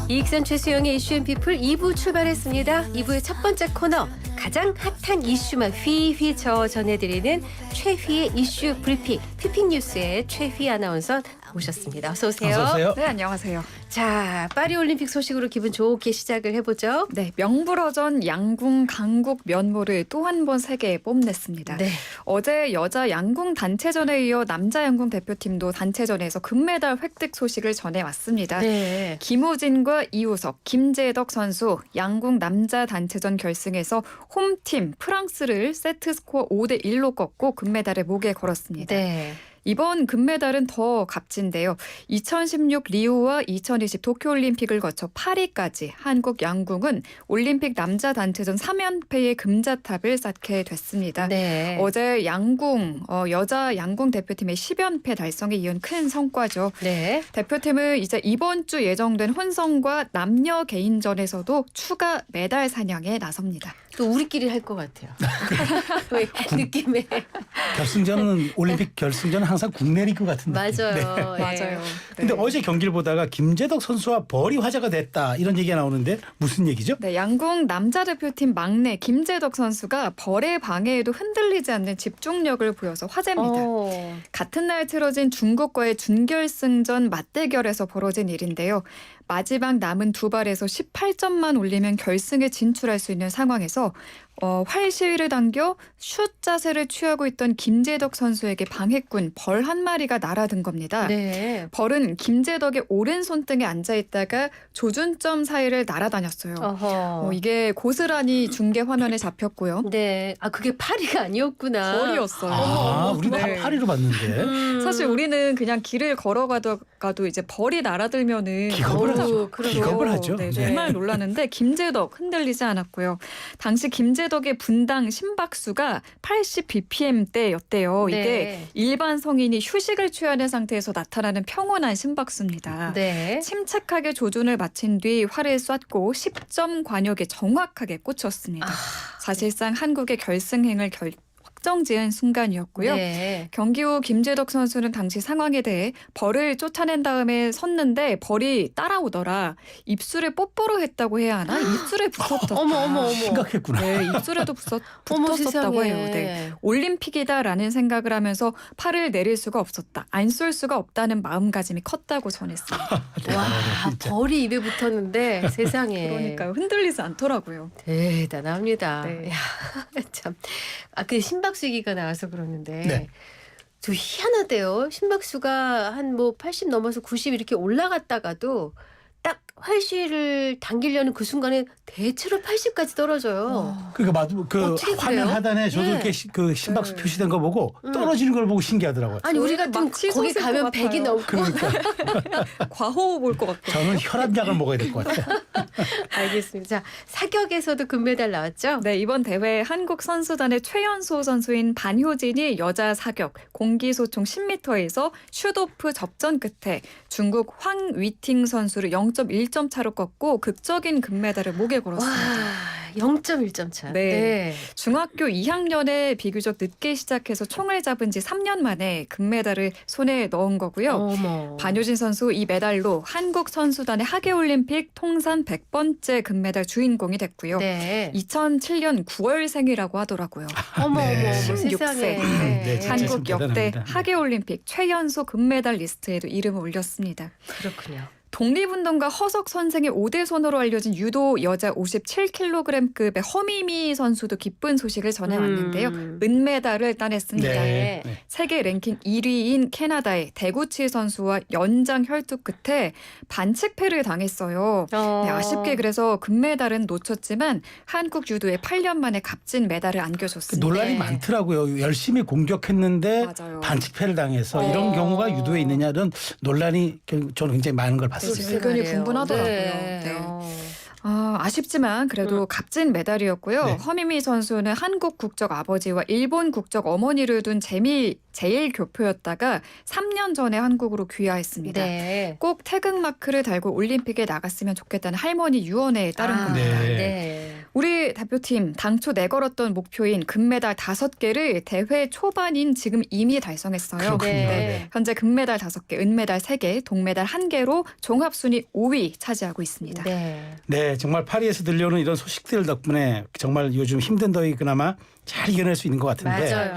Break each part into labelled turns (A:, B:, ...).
A: 이익선 최수영의 이슈앤피플 2부 출발했습니다. 2부의 첫 번째 코너 가장 핫한 이슈만 휘휘 저 전해드리는 최휘의 이슈 브리핑 피핑뉴스의 최휘 아나운서 모셨습니다. 어서 오세요.
B: 어서 오세요.
C: 네, 안녕하세요.
A: 자, 파리올림픽 소식으로 기분 좋게 시작을 해보죠.
C: 네, 명불허전 양궁 강국 면모를 또 한 번 세계에 뽐냈습니다.
A: 네.
C: 어제 여자 양궁 단체전에 이어 남자 양궁 대표팀도 단체전에서 금메달 획득 소식을 전해왔습니다.
A: 네.
C: 김우진과 이우석, 김재덕 선수 양궁 남자 단체전 결승에서 홈팀 프랑스를 세트 스코어 5대1로 꺾고 금메달을 목에 걸었습니다.
A: 네.
C: 이번 금메달은 더 값진데요. 2016 리우와 2020 도쿄올림픽을 거쳐 파리까지 한국 양궁은 올림픽 남자 단체전 3연패의 금자탑을 쌓게 됐습니다.
A: 네.
C: 어제 양궁 여자 양궁 대표팀의 10연패 달성에 이은 큰 성과죠.
A: 네.
C: 대표팀은 이제 이번 주 예정된 혼성과 남녀 개인전에서도 추가 메달 사냥에 나섭니다.
A: 또 우리끼리 할 것 같아요. 왜 느낌에.
B: 결승전은 올림픽 결승전은 항상 국내 리그 같은 느낌.
A: 맞아요.
B: 네.
C: 맞아요.
B: 근데 어제 경기를 보다가 김재덕 선수와 벌이 화제가 됐다 이런 얘기가 나오는데 무슨 얘기죠?
C: 네, 양궁 남자 대표팀 막내 김재덕 선수가 벌의 방해에도 흔들리지 않는 집중력을 보여서 화제입니다. 같은 날 틀어진 중국과의 준결승전 맞대결에서 벌어진 일인데요. 마지막 남은 두 발에서 18점만 올리면 결승에 진출할 수 있는 상황에서 활시위를 당겨 슛 자세를 취하고 있던 김재덕 선수에게 방해꾼 벌 한 마리가 날아든 겁니다.
A: 네.
C: 벌은 김재덕의 오른손등에 앉아있다가 조준점 사이를 날아다녔어요.
A: 어허.
C: 이게 고스란히 중계 화면에 잡혔고요.
A: 네. 아, 그게 파리가 아니었구나.
C: 벌이었어요.
B: 아, 우리 다
C: 네.
B: 파리로 봤는데.
C: 사실 우리는 그냥 길을 걸어가도 이제 벌이 날아들면은
B: 기겁을 하죠.
A: 그러죠.
B: 기겁을 하죠.
C: 네,
B: 네.
C: 정말 놀랐는데 김재덕 흔들리지 않았고요. 당시 김재덕의 분당 심박수가 80bpm대였대요. 이게
A: 네.
C: 일반 성인이 휴식을 취하는 상태에서 나타나는 평온한 심박수입니다.
A: 네.
C: 침착하게 조준을 마친 뒤 활을 쐈고 10점 관역에 정확하게 꽂혔습니다. 사실상 한국의 결승행을 확정지은 순간이었고요.
A: 네.
C: 경기 후 김재덕 선수는 당시 상황에 대해 벌을 쫓아낸 다음에 섰는데 벌이 따라오더라. 입술에 뽀뽀로 했다고 해야 하나? 입술에 붙었다.
A: 어머.
B: 심각했구나.
C: 네, 입술에도
A: 어머,
C: 붙었었다고
A: 세상에.
C: 해요. 네. 올림픽이다라는 생각을 하면서 팔을 내릴 수가 없었다. 안 쏠 수가 없다는 마음가짐이 컸다고 전했습니다.
A: 와,
B: 진짜.
A: 벌이 입에 붙었는데 세상에.
C: 그러니까요. 흔들리지 않더라고요.
A: 대단합니다.
C: 네.
A: 야, 참. 아, 그 심박수 얘기가 나와서 그러는데.
B: 네.
A: 좀 희한하대요. 심박수가 한 80 넘어서 90 이렇게 올라갔다가도 딱 활시를 당기려는 그 순간에 대체로 80까지 떨어져요.
B: 그러니까 그
A: 어떻게
B: 화면
A: 그래요?
B: 하단에 저도
A: 네.
B: 이렇게 그 심박수
C: 네.
B: 표시된 거 보고 떨어지는 걸 보고 신기하더라고요.
A: 아니 우리가 좀
C: 막 치솟을
A: 거기
C: 것
A: 가면
C: 같아요.
A: 100이 넘고
C: 과호흡 올 것 같아요.
B: 저는 혈압약을 먹어야 될 것 같아요.
A: 알겠습니다. 자, 사격에서도 금메달 나왔죠?
C: 네, 이번 대회 한국 선수단의 최연소 선수인 반효진이 여자 사격 공기소총 10m에서 슛오프 접전 끝에 중국 황위팅 선수를 0.1점 차로 꺾고 극적인 금메달을 목에
A: 와,
C: 걸었습니다.
A: 0.1점 차.
C: 네. 중학교 2학년에 비교적 늦게 시작해서 총을 잡은 지 3년 만에 금메달을 손에 넣은 거고요.
A: 어머.
C: 반효진 선수 이 메달로 한국 선수단의 하계올림픽 통산 100번째 금메달 주인공이 됐고요.
A: 네.
C: 2007년 9월생이라고 하더라고요.
A: 어머,
B: 네.
C: 16세.
A: 세상에.
B: 네, 진짜
C: 한국 역대
B: 대단합니다.
C: 하계올림픽 최연소 금메달 리스트에도 이름을 올렸습니다.
A: 그렇군요.
C: 독립운동가 허석 선생의 5대손으로 알려진 유도 여자 57kg급의 허미미 선수도 기쁜 소식을 전해왔는데요. 은메달을 따냈습니다.
A: 네.
B: 네.
C: 세계 랭킹 1위인 캐나다의 대구치 선수와 연장 혈투 끝에 반칙패를 당했어요. 네, 아쉽게 그래서 금메달은 놓쳤지만 한국 유도에 8년 만에 값진 메달을
B: 그
C: 안겨줬습니다.
B: 논란이
A: 네.
B: 많더라고요. 열심히 공격했는데
C: 맞아요.
B: 반칙패를 당해서 이런 경우가 유도에 있느냐는 논란이 저는 굉장히 많은 걸 봤습니다.
C: 의견이 분분하더라고요. 네. 아쉽지만 그래도 값진 메달이었고요.
B: 네.
C: 허미미 선수는 한국 국적 아버지와 일본 국적 어머니를 둔 제일 교포였다가 3년 전에 한국으로 귀화했습니다.
A: 네.
C: 꼭 태극마크를 달고 올림픽에 나갔으면 좋겠다는 할머니 유언에 따른 겁니다.
B: 네.
A: 네.
C: 우리 대표팀 당초 내걸었던 목표인 금메달 5개를 대회 초반인 지금 이미 달성했어요.
B: 그렇군요.
A: 네.
C: 현재 금메달 5개, 은메달 3개, 동메달 1개로 종합순위 5위 차지하고 있습니다.
A: 네.
B: 네, 정말 파리에서 들려오는 이런 소식들 덕분에 정말 요즘 힘든 더위 그나마 잘 이겨낼 수 있는 것 같은데
A: 맞아요.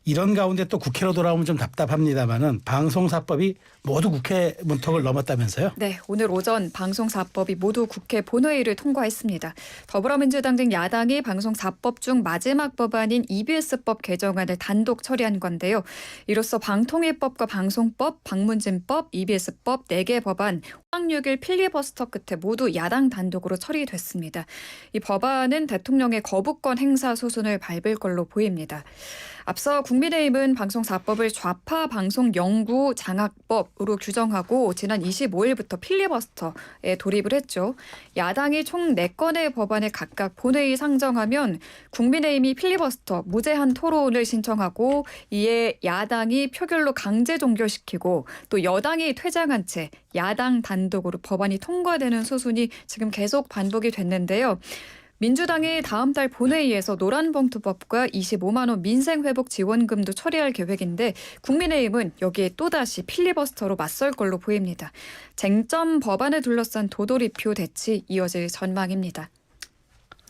B: 이런 가운데 또 국회로 돌아오면 좀 답답합니다만은 방송사법이 모두 국회 문턱을 넘었다면서요?
C: 네, 오늘 오전 방송사법이 모두 국회 본회의를 통과했습니다. 더불어민주당 등 야당이 방송사법 중 마지막 법안인 EBS법 개정안을 단독 처리한 건데요. 이로써 방통위법과 방송법, 방문진법, EBS법 4개 법안 5박 6일 필리버스터 끝에 모두 야당 단독으로 처리됐습니다. 이 법안은 대통령의 거부권 행사 소순을 밟을 걸로 보입니다. 앞서 국민의힘은 방송사법을 좌파 방송 연구 장악법으로 규정하고 지난 25일부터 필리버스터에 돌입을 했죠. 야당이 총 4건의 법안을 각각 본회의 상정하면 국민의힘이 필리버스터 무제한 토론을 신청하고 이에 야당이 표결로 강제 종결시키고 또 여당이 퇴장한 채 야당 단독으로 법안이 통과되는 소순이 지금 계속 반복이 됐는데요. 민주당이 다음 달 본회의에서 노란봉투법과 25만 원 민생회복 지원금도 처리할 계획인데 국민의힘은 여기에 또다시 필리버스터로 맞설 걸로 보입니다. 쟁점 법안을 둘러싼 도돌이표 대치 이어질 전망입니다.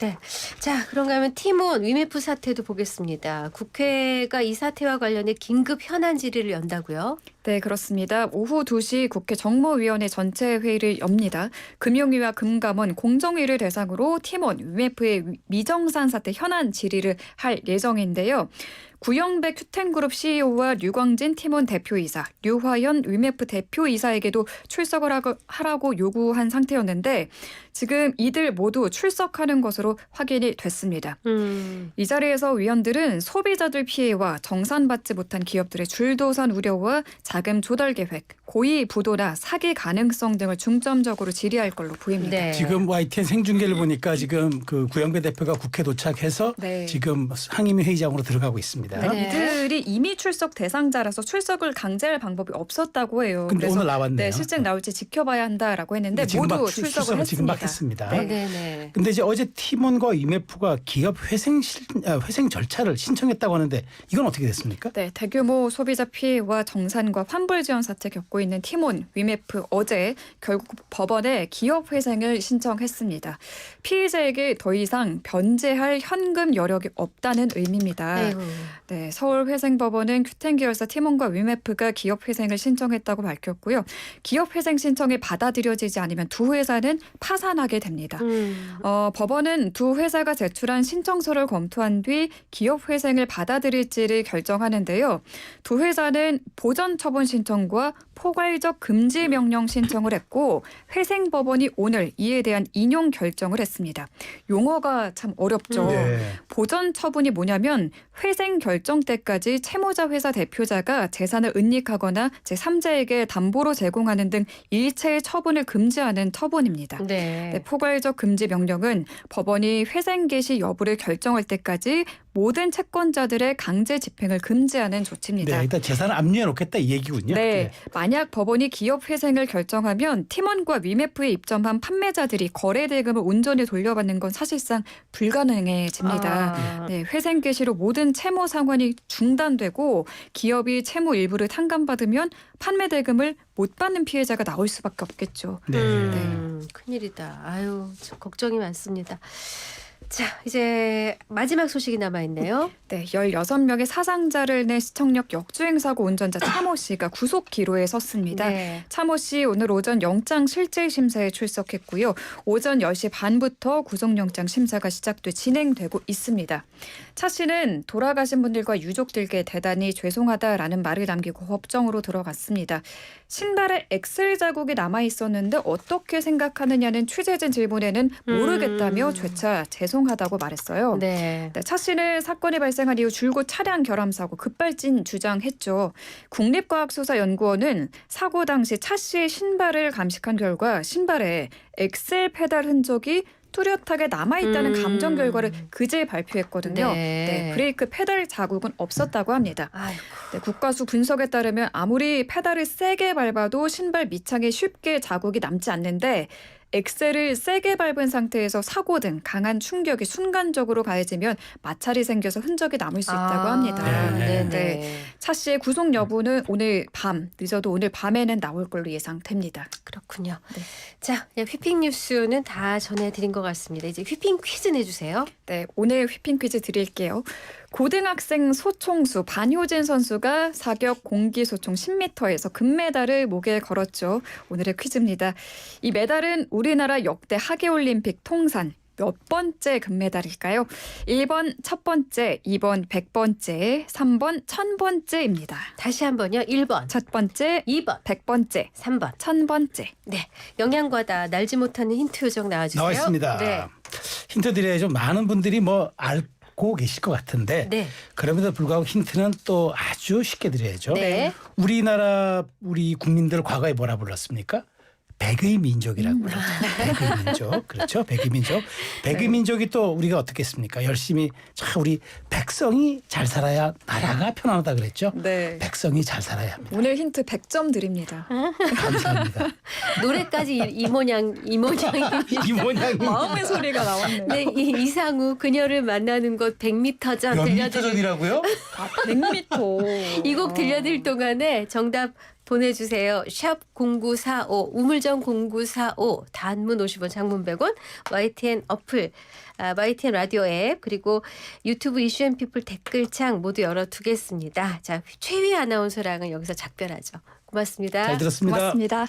A: 네. 자, 그런가 하면 티몬 위메프 사태도 보겠습니다. 국회가 이 사태와 관련해 긴급 현안 질의를 연다고요?
C: 네, 그렇습니다. 오후 2시 국회 정무위원회 전체 회의를 엽니다. 금융위와 금감원, 공정위를 대상으로 티몬 위메프의 미정산 사태 현안 질의를 할 예정인데요. 구영백 큐텐그룹 CEO와 류광진 티몬 대표이사, 류화연 위메프 대표이사에게도 출석을 하라고 요구한 상태였는데 지금 이들 모두 출석하는 것으로 확인이 됐습니다. 이 자리에서 위원들은 소비자들 피해와 정산받지 못한 기업들의 줄도산 우려와 자금 조달 계획, 고의 부도나 사기 가능성 등을 중점적으로 질의할 걸로 보입니다.
A: 네.
B: 지금 YTN 생중계를 보니까 지금 그 구영배 대표가 국회 도착해서
C: 네.
B: 지금 상임위 회의장으로 들어가고 있습니다.
A: 네.
C: 이들이 이미 출석 대상자라서 출석을 강제할 방법이 없었다고 해요.
B: 근데 오늘 나왔네요.
C: 네, 실제 나올지 지켜봐야 한다라고 했는데
B: 지금
C: 모두
B: 막
C: 출석을 했습니다.
B: 지금 막 했습니다.
A: 네네네.
B: 근데 이제 어제 티몬과 이메프가 기업 회생 절차를 신청했다고 하는데 이건 어떻게 됐습니까?
C: 네, 대규모 소비자 피해와 정산과 환불 지원 사태 겪고 있는 티몬, 위메프 어제 결국 법원에 기업 회생을 신청했습니다. 피해자에게 더 이상 변제할 현금 여력이 없다는 의미입니다.
A: 아이고.
C: 네, 서울회생법원은 큐텐 계열사 티몬과 위메프가 기업 회생을 신청했다고 밝혔고요. 기업 회생 신청이 받아들여지지 않으면 두 회사는 파산하게 됩니다. 법원은 두 회사가 제출한 신청서를 검토한 뒤 기업 회생을 받아들일지를 결정하는데요. 두 회사는 보전 처분 신청과 포괄적 금지 명령 신청을 했고 회생법원이 오늘 이에 대한 인용 결정을 했습니다. 용어가 참 어렵죠.
B: 네.
C: 보전 처분이 뭐냐면 회생 결정 때까지 채무자 회사 대표자가 재산을 은닉하거나 제3자에게 담보로 제공하는 등 일체의 처분을 금지하는 처분입니다.
A: 네.
C: 네, 포괄적 금지 명령은 법원이 회생 개시 여부를 결정할 때까지 모든 채권자들의 강제 집행을 금지하는 조치입니다.
B: 네, 일단 재산을 압류해 놓겠다 이 얘기군요.
C: 네, 만약 법원이 기업 회생을 결정하면 티몬과 위메프에 입점한 판매자들이 거래 대금을 온전히 돌려받는 건 사실상 불가능해집니다.
A: 아.
C: 네, 회생 개시로 모든 채무 상환이 중단되고 기업이 채무 일부를 탕감받으면 판매 대금을 못 받는 피해자가 나올 수밖에 없겠죠.
B: 네.
A: 큰일이다. 아유, 참 걱정이 많습니다. 자, 이제 마지막 소식이 남아있네요.
C: 네, 16명의 사상자를 낸 시청역 역주행 사고 운전자 차모 씨가 구속 기로에 섰습니다.
A: 네.
C: 차모 씨 오늘 오전 영장 실질 심사에 출석했고요. 오전 10시 반부터 구속영장 심사가 시작돼 진행되고 있습니다. 차 씨는 돌아가신 분들과 유족들께 대단히 죄송하다라는 말을 남기고 법정으로 들어갔습니다. 신발에 엑셀 자국이 남아 있었는데 어떻게 생각하느냐는 취재진 질문에는 모르겠다며 죄차 죄송하다고 말했어요.
A: 네.
C: 네, 차 씨는 사건이 발생한 이후 줄곧 차량 결함 사고 급발진 주장했죠. 국립과학수사연구원은 사고 당시 차 씨의 신발을 감식한 결과 신발에 엑셀 페달 흔적이 뚜렷하게 남아있다는 감정 결과를 그제 발표했거든요.
A: 네.
C: 네, 브레이크 페달 자국은 없었다고 합니다.
A: 아이고.
C: 네, 국과수 분석에 따르면 아무리 페달을 세게 밟아도 신발 밑창에 쉽게 자국이 남지 않는데 엑셀을 세게 밟은 상태에서 사고 등 강한 충격이 순간적으로 가해지면 마찰이 생겨서 흔적이 남을 수 있다고 합니다.
B: 네.
C: 네. 차 씨의 구속 여부는 오늘 밤, 늦어도 오늘 밤에는 나올 걸로 예상됩니다.
A: 그렇군요.
C: 네.
A: 자, 휘핑 뉴스는 다 전해드린 것 같습니다. 이제 휘핑 퀴즈 내주세요.
C: 네, 오늘 휘핑 퀴즈 드릴게요. 고등학생 소총수 반효진 선수가 사격 공기소총 10m에서 금메달을 목에 걸었죠. 오늘의 퀴즈입니다. 이 메달은 우리나라 역대 하계올림픽 통산 몇 번째 금메달일까요? 1번 첫 번째, 2번 100번째, 3번 1000번째입니다.
A: 다시 한번요. 1번,
C: 첫 번째,
A: 2번,
C: 100번째,
A: 3번.
C: 1000번째.
A: 네, 영양과다 날지 못하는 힌트 요정 나와주세요.
B: 나와 있습니다.
A: 네.
B: 힌트 드려야죠. 많은 분들이 뭐 알고 계실 것 같은데
A: 네.
B: 그럼에도 불구하고 힌트는 또 아주 쉽게 드려야죠.
A: 네.
B: 우리나라 우리 국민들 과거에 뭐라 불렀습니까? 백의 민족이라고 그러죠. 백의 민족. 그렇죠. 백의 민족. 백의 민족이 또 우리가 어떻게 했습니까? 열심히 자 우리 백성이 잘 살아야 나라가 편안하다 그랬죠.
C: 네.
B: 백성이 잘 살아야 합니다.
C: 오늘 힌트 100점 드립니다.
B: 감사합니다.
A: 노래까지 이 모양이.
B: 이 모양이
C: 마음의 소리가 나왔네요.
A: 네, 이상우 그녀를 만나는 곳 100m 전
B: 몇 미터
A: 들려드릴
B: 전이라고요?
C: 100m.
A: 이 곡 들려드릴 동안에 정답 보내주세요. 샵 0945 우물정 0945 단문 50원 장문 100원 YTN 어플 YTN 라디오 앱 그리고 유튜브 이슈앤피플 댓글창 모두 열어두겠습니다. 자 최휘 아나운서랑은 여기서 작별하죠. 고맙습니다.
B: 잘 들었습니다.
C: 고맙습니다.